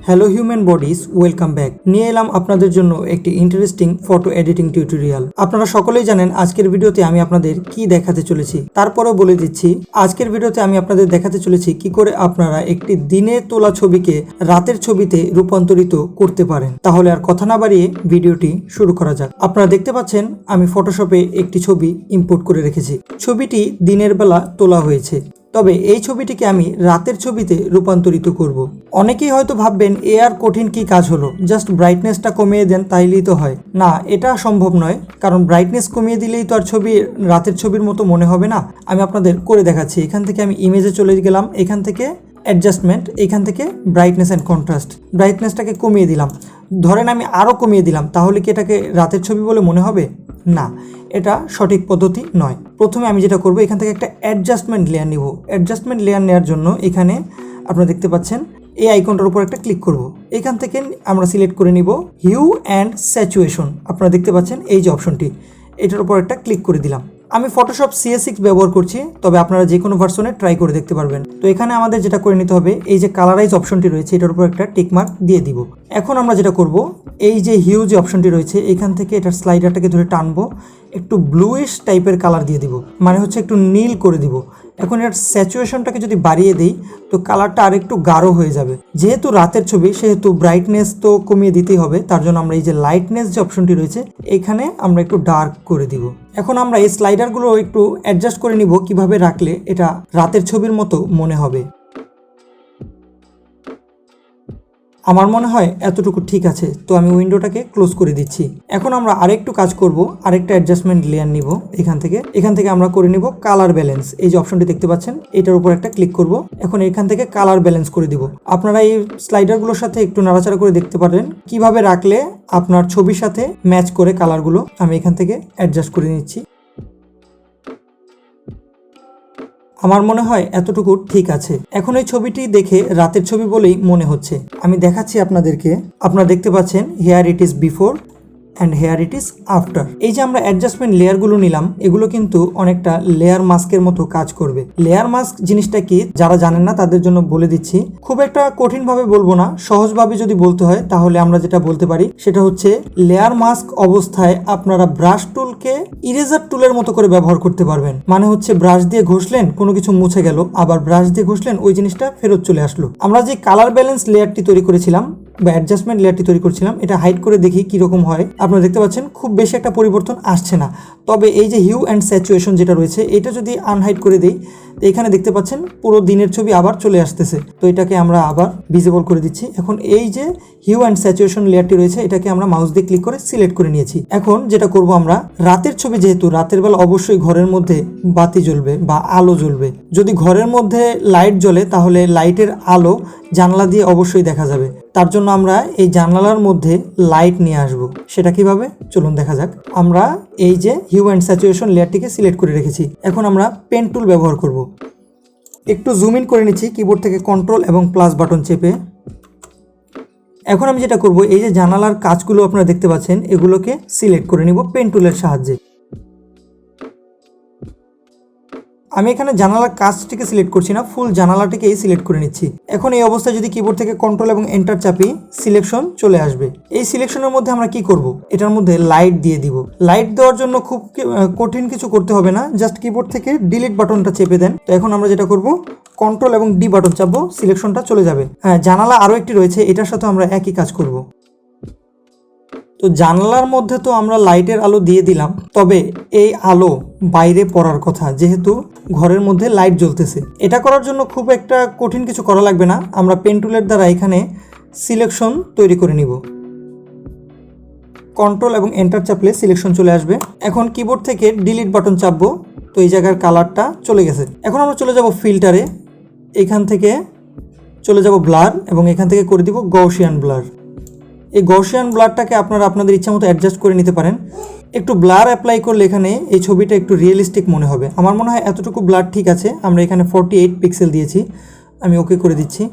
Hello human bodies, welcome back. নিয়ে এলাম আপনাদের জন্য একটি ইন্টারেস্টিং ফটো এডিটিং টিউটোরিয়াল। আপনারা সকলেই জানেন আজকের ভিডিওতে আমি আপনাদের কি দেখাতে চলেছি। তারপরেও বলে দিচ্ছি, আজকের ভিডিওতে আমি আপনাদের দেখাতে চলেছি কি করে আপনারা একটি দিনে তোলা ছবিকে রাতের ছবিতে রূপান্তরিত করতে পারেন। তাহলে আর কথা না বাড়িয়ে ভিডিওটি শুরু করা যাক। আপনারা দেখতে পাচ্ছেন আমি ফটোশপে একটি ছবি ইম্পোর্ট করে রেখেছি। ছবিটি দিনের বেলা তোলা হয়েছে, তবে এই ছবিটিকে আমি রাতের ছবিতে রূপান্তরিত করব। অনেকেই হয়তো ভাববেন এ আর কঠিন কি কাজ হলো, জাস্ট ব্রাইটনেসটা কমিয়ে দেন তাইলেই তো হয়। না, এটা সম্ভব নয়, কারণ ব্রাইটনেস কমিয়ে দিলেই তো আর ছবি রাতের ছবির মতো মনে হবে না। আমি আপনাদের করে দেখাচ্ছি। এখান থেকে আমি ইমেজে চলে গেলাম, এখান থেকে অ্যাডজাস্টমেন্ট, এখান থেকে ব্রাইটনেস অ্যান্ড কন্ট্রাস্ট, ব্রাইটনেসটাকে কমিয়ে দিলাম। ধরেন আমি আরও কমিয়ে দিলাম, তাহলে কি এটাকে রাতের ছবি বলে মনে হবে? না, এটা সঠিক পদ্ধতি নয়। প্রথমে আমি যেটা করব, এখান থেকে একটা অ্যাডজাস্টমেন্ট লেয়ার নিব। অ্যাডজাস্টমেন্ট লেয়ার নেওয়ার জন্য এখানে আপনারা দেখতে পাচ্ছেন এই আইকনটার উপর একটা ক্লিক করব। এখান থেকে আমরা সিলেক্ট করে নিব হিউ অ্যান্ড স্যাচুয়েশন। আপনারা দেখতে পাচ্ছেন এই যে অপশনটি, এটার উপর একটা ক্লিক করে দিলাম। আমি ফটোশপ CS6 ব্যবহার করছি, তবে আপনারা যে কোনো ভার্সনে ট্রাই করে দেখতে পারবেন। তো এখানে আমাদের যেটা করে নিতে হবে, এই যে কালারাইজ অপশনটি রয়েছে এটার উপর একটা টিকমার্ক দিয়ে দিব। এখন আমরা যেটা করব, এই যে হিউ যে অপশনটি রয়েছে এখান থেকে এটার স্লাইডারটাকে ধরে টানবো, একটু ব্লুইশ টাইপের কালার দিয়ে দিব, মানে হচ্ছে একটু নীল করে দিব। এখন এর স্যাচুয়েশনটাকে যদি বাড়িয়ে দিই তো কালারটা আর একটু গাঢ় হয়ে যাবে। যেহেতু রাতের ছবি সেহেতু ব্রাইটনেস তো কমিয়ে দিতেই হবে, তার জন্য আমরা এই যে লাইটনেস যে অপশনটি রয়েছে এখানে আমরা একটু ডার্ক করে দিব। এখন আমরা এই স্লাইডারগুলো একটু অ্যাডজাস্ট করে নিব কিভাবে রাখলে এটা রাতের ছবির মতো মনে হবে। আমার মনে হয় এতটুকু ঠিক আছে, তো আমি উইন্ডোটাকে ক্লোজ করে দিচ্ছি। এখন আমরা আরেকটু কাজ করব, আরেকটা অ্যাডজাস্টমেন্ট লেয়ার নিব। এখান থেকে আমরা করে নিব কালার ব্যালেন্স। এই যে অপশনটি দেখতে পাচ্ছেন এটার উপর একটা ক্লিক করব। এখন এখান থেকে কালার ব্যালেন্স করে দিব। আপনারা এই স্লাইডারগুলোর সাথে একটু নাড়াচাড়া করে দেখতে পারেন কিভাবে রাখলে আপনার ছবির সাথে ম্যাচ করে কালারগুলো। আমি এখান থেকে অ্যাডজাস্ট করে নিচ্ছি। আমার মনে হয় এতটুকু ঠিক আছে। এখন এই ছবিটি দেখে রাতের ছবি বলেই মনে হচ্ছে। আমি দেখাচ্ছি আপনাদেরকে। আপনারা দেখতে পাচ্ছেন here it is before and here it is after. এই যে আমরা অ্যাডজাস্টমেন্ট লেয়ারগুলো নিলাম, এগুলো কিন্তু অনেকটা লেয়ার মাস্কের মতো কাজ করবে। লেয়ার মাস্ক জিনিসটা কি যারা জানেন না তাদের জন্য বলে দিচ্ছি। খুব একটা কঠিনভাবে বলবো না, সহজভাবে যদি বলতে হয় তাহলে আমরা যেটা বলতে পারি সেটা হচ্ছে লেয়ার মাস্ক অবস্থায় আপনারা ব্রাশ টুলকে ইরেজার টুলের মতো করে ব্যবহার করতে পারবেন। মানে হচ্ছে ব্রাশ দিয়ে ঘষলেন, কোনো কিছু মুছে গেল, আবার ব্রাশ দিয়ে ঘষলেন, ওই জিনিসটা ফেরত চলে আসলো। আমরা যে কালার ব্যালেন্স লেয়ারটি তৈরি করেছিলাম বা অ্যাডজাস্টমেন্ট লেয়ারটি তৈরি করছিলাম, এটা হাইড করে দেখি কিরকম হয়। আপনারা দেখতে পাচ্ছেন খুব বেশি একটা পরিবর্তন আসছে না। তবে এই যে হিউ অ্যান্ড স্যাচুয়েশন যেটা রয়েছে এটা যদি আনহাইড করে দিই, এখানে দেখতে পাচ্ছেন পুরো দিনের ছবি আবার চলে আসতেছে। তো এটাকে আমরা আবার ভিজিবল করে দিচ্ছি। এখন এই যে হিউ অ্যান্ড স্যাচুয়েশন লেয়ারটি রয়েছে এটাকে আমরা মাউস দিয়ে ক্লিক করে সিলেক্ট করে নিয়েছি। এখন যেটা করব, আমরা রাতের ছবি, যেহেতু রাতের বেলা অবশ্যই ঘরের মধ্যে বাতি জ্বলবে বা আলো জ্বলবে। যদি ঘরের মধ্যে লাইট জ্বলে তাহলে লাইটের আলো জানলা দিয়ে অবশ্যই দেখা যাবে। তার জন্য আমরা এই জানালার মধ্যে লাইট নিয়ে আসব। সেটা কিভাবে চলুন দেখা যাক। আমরা এই যে হিউ অ্যান্ড স্যাচুয়েশন লেয়ারটিকে সিলেক্ট করে রেখেছি। এখন আমরা পেন টুল ব্যবহার করব। একটু জুম ইন করে নিচ্ছি কিবোর্ড থেকে কন্ট্রোল এবং প্লাস বাটন চেপে। এখন আমি যেটা করব, এই যে জানালার কাজগুলো আপনারা দেখতে পাচ্ছেন এগুলোকে সিলেক্ট করে নিব পেন টুলের সাহায্যে। আমি এখানে জানালার কাজটিকে সিলেক্ট করছি না, ফুল জানালাটিকেই সিলেক্ট করে নিচ্ছি। এখন এই অবস্থায় যদি কিবোর্ড থেকে কন্ট্রোল এবং এন্টার চাপি, সিলেকশন চলে আসবে। এই সিলেকশনের মধ্যে আমরা কি করব, এটার মধ্যে লাইট দিয়ে দিব। লাইট দেওয়ার জন্য খুব কঠিন কিছু করতে হবে না, জাস্ট কিবোর্ড থেকে ডিলিট বাটনটা চেপে দেন। তো এখন আমরা যেটা করব, কন্ট্রোল এবং ডি বাটন চাপবো, সিলেকশনটা চলে যাবে। হ্যাঁ, জানালা আরও একটি রয়েছে, এটার সাথে আমরা একই কাজ করব। তো জানলার মধ্যে তো আমরা লাইটের আলো দিয়ে দিলাম, তবে এই আলো বাইরে পড়ার কথা, যেহেতু ঘরের মধ্যে লাইট জ্বলতেছে। এটা করার জন্য খুব একটা কঠিন কিছু করা লাগবে না। আমরা পেন টুলের দ্বারা এখানে সিলেকশন তৈরি করে নিব। কন্ট্রোল এবং এন্টার চাপলে সিলেকশন চলে আসবে। এখন কিবোর্ড থেকে ডিলিট বাটন চাপবো, তো এই জায়গার কালারটা চলে গেছে। এখন আমরা চলে যাব ফিল্টারে, এখান থেকে চলে যাব ব্লার এবং এখান থেকে করে দিব গৌসিয়ান ব্লার। এই গৌসিয়ান ব্লারটাকে আপনারা আপনাদের ইচ্ছা মতো অ্যাডজাস্ট করে নিতে পারেন। একটু ব্লার অ্যাপ্লাই করলে এখানে এই ছবিটা একটু রিয়েলিস্টিক মনে হবে। আমার মনে হয় এতটুকু ব্লার ঠিক আছে। আমরা এখানে 48 পিক্সেল দিয়েছি, আমি ওকে করে দিচ্ছি।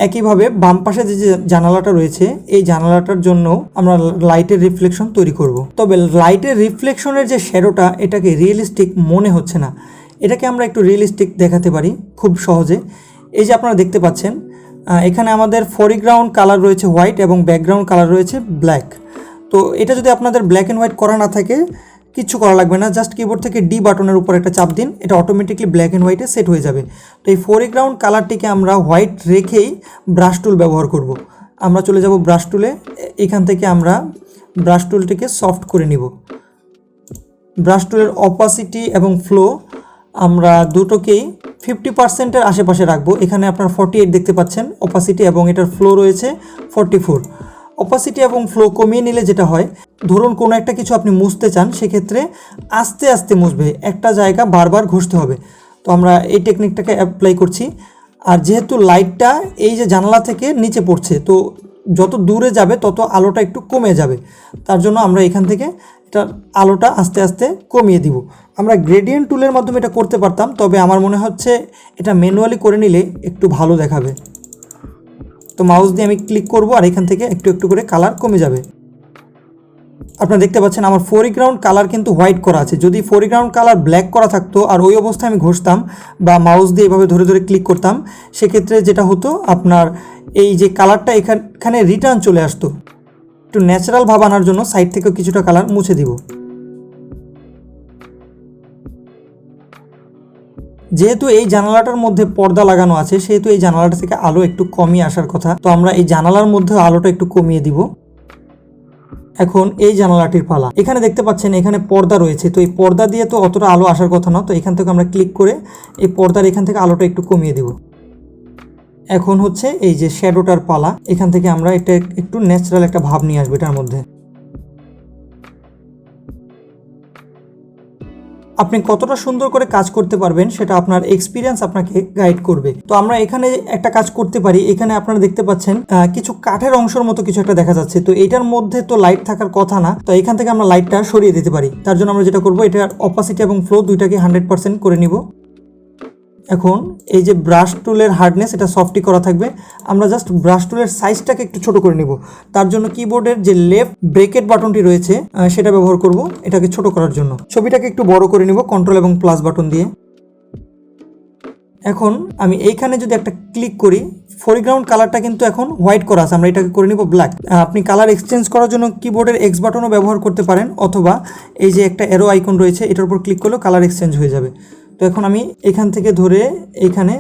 একইভাবে বাম পাশে যে জানালাটা রয়েছে এই জানালাটার জন্য আমরা লাইটের রিফ্লেকশন তৈরি করব। তবে লাইটের রিফ্লেকশনের যে শ্যাডোটা, এটাকে রিয়েলিস্টিক মনে হচ্ছে না। এটাকে আমরা একটু রিয়েলিস্টিক দেখাতে পারি খুব সহজে। এই যে আপনারা দেখতে পাচ্ছেন এখানে আমাদের ফোরগ্রাউন্ড কালার রয়েছে হোয়াইট এবং ব্যাকগ্রাউন্ড কালার রয়েছে ব্ল্যাক। তো এটা যদি আপনাদের ব্ল্যাক অ্যান্ড হোয়াইট করা না থাকে কিচ্ছু করা লাগবে না, জাস্ট কিবোর্ড থেকে ডি বাটনের উপর একটা চাপ দিন, এটা অটোমেটিকলি ব্ল্যাক অ্যান্ড হোয়াইটে সেট হয়ে যাবে। তো এই ফোরগ্রাউন্ড কালারটিকে আমরা হোয়াইট রেখেই ব্রাশ টুল ব্যবহার করব। আমরা চলে যাব ব্রাশ টুলে, এখান থেকে আমরা ব্রাশ টুলটিকে সফট করে নিব। ব্রাশ টুলের অপাসিটি এবং ফ্লো আমরা দুটোকেই 50%-এর আশেপাশে রাখবো। এখানে আপনার 48 দেখতে পাচ্ছেন অপাসিটি এবং এটার ফ্লো রয়েছে 44। অপাসিটি এবং ফ্লো কমিয়ে নিলে যেটা হয়, ধরুন কোনো একটা কিছু আপনি মুছতে চান, সেক্ষেত্রে আস্তে আস্তে মুছবে, একটা জায়গা বারবার ঘষতে হবে। তো আমরা এই টেকনিকটাকে অ্যাপ্লাই করছি। আর যেহেতু লাইটটা এই যে জানালা থেকে নিচে পড়ছে, তো যত দূরে যাবে তত আলোটা একটু কমে যাবে, তার জন্য আমরা এখান থেকে এটা আলোটা আস্তে আস্তে কমিয়ে দিব। আমরা গ্রেডিয়েন্ট টুলের মাধ্যমে এটা করতে পারতাম, তবে আমার মনে হচ্ছে এটা ম্যানুয়ালি করে নিলে একটু ভালো দেখাবে। তো মাউস দিয়ে আমি ক্লিক করব আর এখান থেকে একটু একটু করে কালার কমে যাবে। আপনারা দেখতে পাচ্ছেন আমার ফোরগ্রাউন্ড কালার কিন্তু হোয়াইট করা আছে। যদি ফোরগ্রাউন্ড কালার ব্ল্যাক করা থাকতো আর ওই অবস্থায় আমি ঘষতাম বা মাউস দিয়ে এভাবে ধরে ধরে ক্লিক করতাম, সেক্ষেত্রে যেটা হতো আপনার এই যে কালারটা এখানে রিটার্ন চলে আসতো। একটু ন্যাচারাল ভাব আনার জন্য সাইড থেকে কিছুটা কালার মুছে দিব। যেহেতু এই জানালাটার মধ্যে পর্দা লাগানো আছে, সেহেতু এই জানালাটা থেকে আলো একটু কমিয়ে আসার কথা। তো আমরা এই জানালার মধ্যে আলোটা একটু কমিয়ে দিব। এখন এই জানালাটির পালা। এখানে দেখতে পাচ্ছেন এখানে পর্দা রয়েছে, তো এই পর্দা দিয়ে তো অতটা আলো আসার কথা না। তো এখান থেকে আমরা ক্লিক করে এই পর্দার এখান থেকে আলোটা একটু কমিয়ে দিব। এখন হচ্ছে এই যে শ্যাডোটার পালা, এখান থেকে আমরা এটা একটু ন্যাচারাল একটা ভাব নিয়ে আসবো এটার মধ্যে। আপনি কতটা সুন্দর করে কাজ করতে পারবেন সেটা আপনার এক্সপিরিয়েন্স আপনাকে গাইড করবে। তো আমরা এখানে একটা কাজ করতে পারি। এখানে আপনারা দেখতে পাচ্ছেন কিছু কাঠের অংশের মতো কিছু একটা দেখা যাচ্ছে, তো এটার মধ্যে তো লাইট থাকার কথা না। তো এখান থেকে আমরা লাইটটা সরিয়ে দিতে পারি। তার জন্য আমরা যেটা করবো, এটার অপাসিটি এবং ফ্লো দুইটাকে 100% করে নিব। এখন এই যে ব্রাশ টুলের হার্ডনেস, এটা সফটই করা থাকবে। আমরা জাস্ট ব্রাশ টুলের সাইজটাকে একটু ছোট করে নিব। তার জন্য কিবোর্ডের যে লেফট ব্রেকেট বাটনটি রয়েছে সেটা ব্যবহার করব এটাকে ছোট করার জন্য। ছবিটাকে একটু বড় করে নিব কন্ট্রোল এবং প্লাস বাটন দিয়ে। এখন আমি এইখানে যদি একটা ক্লিক করি, ফোরগ্রাউন্ড কালারটা কিন্তু এখন হোয়াইট করা আছে, আমরা এটাকে করে নিব ব্ল্যাক। আপনি কালার এক্সচেঞ্জ করার জন্য কিবোর্ডের এক্স বাটনও ব্যবহার করতে পারেন, অথবা এই যে একটা অ্যারো আইকন রয়েছে এটার উপর ক্লিক করলেও কালার এক্সচেঞ্জ হয়ে যাবে। তো এখন আমি এখান থেকে ধরে এখানে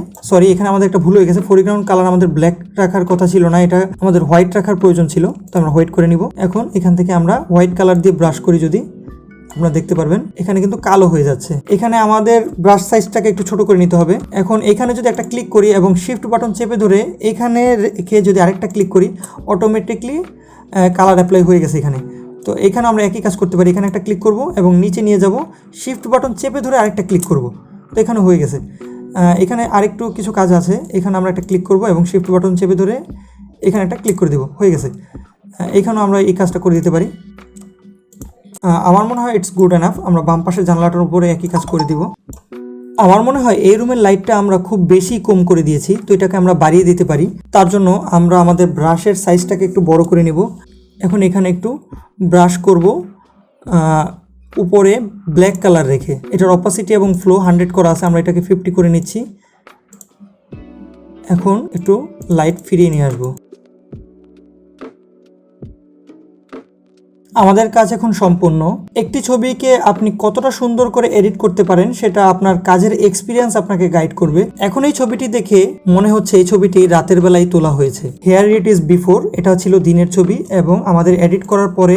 আমাদের একটা ভুল হয়ে গেছে। ফোরগ্রাউন্ড কালার আমাদের ব্ল্যাক রাখার কথা ছিল না, এটা আমাদের হোয়াইট রাখার প্রয়োজন ছিল। তো আমরা হোয়াইট করে নিব। এখন এখান থেকে আমরা হোয়াইট কালার দিয়ে ব্রাশ করি, যদি আপনারা দেখতে পারবেন এখানে কিন্তু কালো হয়ে যাচ্ছে। এখানে আমাদের ব্রাশ সাইজটাকে একটু ছোট করে নিতে হবে। এখন এখানে যদি একটা ক্লিক করি এবং শিফট বাটন চেপে ধরে এখানে রেখে যদি আরেকটা ক্লিক করি, অটোমেটিকলি কালার অ্যাপ্লাই হয়ে গেছে এখানে। তো এখানে আমরা একই কাজ করতে পারি। এখানে একটা ক্লিক করব এবং নিচে নিয়ে যাব, শিফট বাটন চেপে ধরে আরেকটা ক্লিক করব, তো এখানে হয়ে গেছে। এখানে আরেকটু কিছু কাজ আছে। এখানে আমরা একটা ক্লিক করব এবং শিফট বাটন চেপে ধরে এখানে একটা ক্লিক করে দেব, হয়ে গেছে। এখানেও আমরা এই কাজটা করে দিতে পারি। আমার মনে হয় ইটস গুড এনাফ। আমরা বাম পাশের জানলাটার উপরে একই কাজ করে দিব। আমার মনে হয় এই রুমের লাইটটা আমরা খুব বেশি কম করে দিয়েছি, তো এটাকে আমরা বাড়িয়ে দিতে পারি। তার জন্য আমরা আমাদের ব্রাশের সাইজটাকে একটু বড় করে নেব। এখন এখানে একটু ব্রাশ করব উপরে ব্ল্যাক কালার রেখে। এটার অপাসিটি এবং ফ্লো 100 করা আছে, আমরা এটাকে 50 করে নিচ্ছি। এখন একটু লাইট ফিরিয়ে নিয়ে আসবো। আমাদের কাজ এখন সম্পূর্ণ। একটি ছবিকে আপনি কতটা সুন্দর করে এডিট করতে পারেন সেটা আপনার কাজের এক্সপিরিয়েন্স আপনাকে গাইড করবে। এখন এই ছবিটি দেখে মনে হচ্ছে এই ছবিটি রাতের বেলায় তোলা হয়েছে। হেয়ার ইট ইজ বিফোর, এটা ছিল দিনের ছবি, এবং আমাদের এডিট করার পরে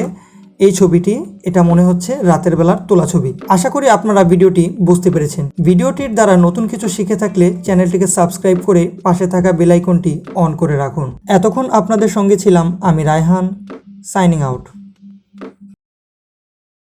এই ছবিটি এটা মনে হচ্ছে রাতের বেলার তোলা ছবি। আশা করি আপনারা ভিডিওটি বুঝতে পেরেছেন। ভিডিওটির দ্বারা নতুন কিছু শিখে থাকলে চ্যানেলটিকে সাবস্ক্রাইব করে পাশে থাকা বেল আইকনটি অন করে রাখুন। এতক্ষণ আপনাদের সঙ্গে ছিলাম আমি রায়হান, সাইনিং আউট।